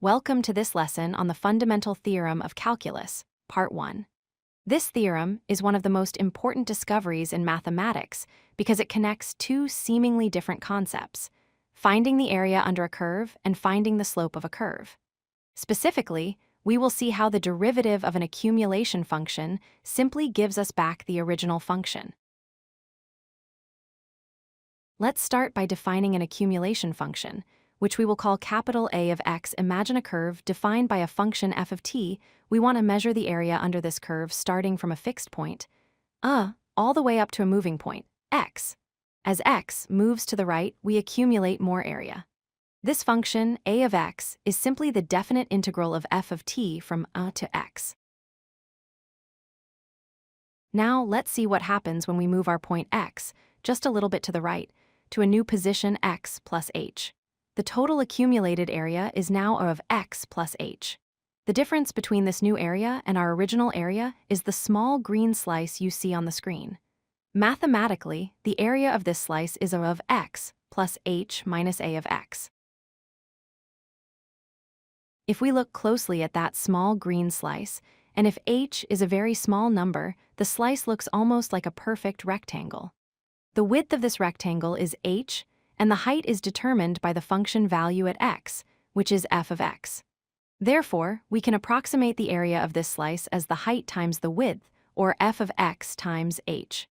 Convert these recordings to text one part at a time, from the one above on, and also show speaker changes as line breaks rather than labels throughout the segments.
Welcome to this lesson on the Fundamental Theorem of Calculus, Part 1. This theorem is one of the most important discoveries in mathematics because it connects two seemingly different concepts: finding the area under a curve and finding the slope of a curve. Specifically, we will see how the derivative of an accumulation function simply gives us back the original function. Let's start by defining an accumulation function, which we will call capital A of x. Imagine a curve defined by a function f of t. We want to measure the area under this curve starting from a fixed point, all the way up to a moving point, x. As x moves to the right, we accumulate more area. This function, a of x, is simply the definite integral of f of t from a to x. Now let's see what happens when we move our point x just a little bit to the right, to a new position x plus h. The total accumulated area is now of x plus h. The difference between this new area and our original area is the small green slice you see on the screen. Mathematically, the area of this slice is of x plus h minus a of x. If we look closely at that small green slice, and if h is a very small number, the slice looks almost like a perfect rectangle. The width of this rectangle is h, and the height is determined by the function value at x, which is f of x. Therefore, we can approximate the area of this slice as the height times the width, or f of x times h.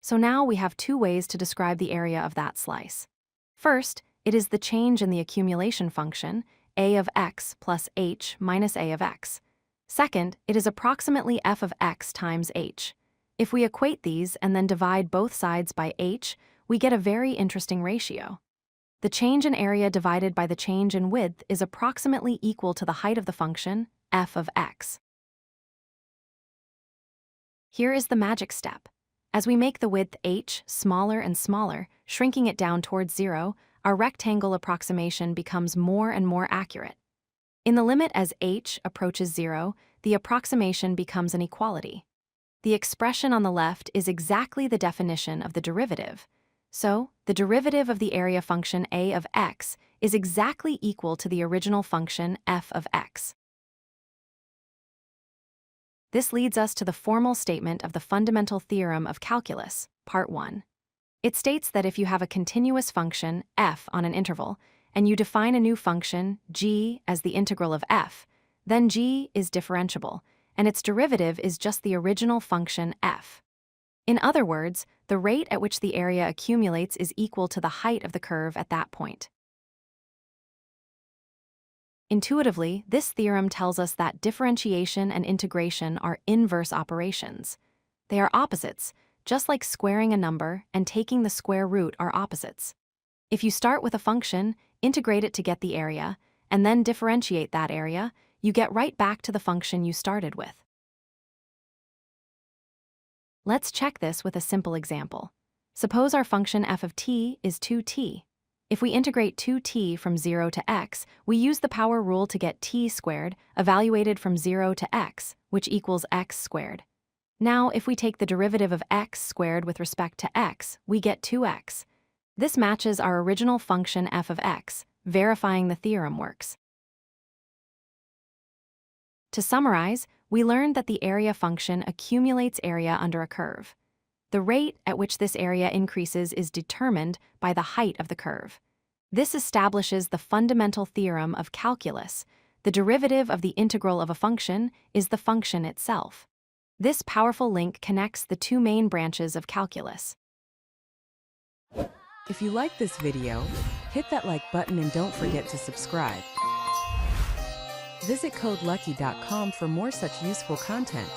So now we have two ways to describe the area of that slice. First, it is the change in the accumulation function, a of x plus h minus a of x. Second, it is approximately f of x times h. If we equate these and then divide both sides by h, we get a very interesting ratio. The change in area divided by the change in width is approximately equal to the height of the function, f of x. Here is the magic step. As we make the width h smaller and smaller, shrinking it down towards 0, our rectangle approximation becomes more and more accurate. In the limit as h approaches 0, the approximation becomes an equality. The expression on the left is exactly the definition of the derivative. So, the derivative of the area function a of x is exactly equal to the original function f of x. This leads us to the formal statement of the Fundamental Theorem of Calculus, Part 1. It states that if you have a continuous function, f, on an interval, and you define a new function, g, as the integral of f, then g is differentiable, and its derivative is just the original function f. In other words, the rate at which the area accumulates is equal to the height of the curve at that point. Intuitively, this theorem tells us that differentiation and integration are inverse operations. They are opposites, just like squaring a number and taking the square root are opposites. If you start with a function, integrate it to get the area, and then differentiate that area, you get right back to the function you started with. Let's check this with a simple example. Suppose our function f of t is 2t. If we integrate 2t from 0 to x, we use the power rule to get t squared, evaluated from 0 to x, which equals x squared. Now, if we take the derivative of x squared with respect to x, we get 2x. This matches our original function f of x, verifying the theorem works. To summarize, we learned that the area function accumulates area under a curve. The rate at which this area increases is determined by the height of the curve. This establishes the fundamental theorem of calculus. The derivative of the integral of a function is the function itself. This powerful link connects the two main branches of calculus.
If you like this video, hit that like button and don't forget to subscribe. Visit codelucky.com for more such useful content.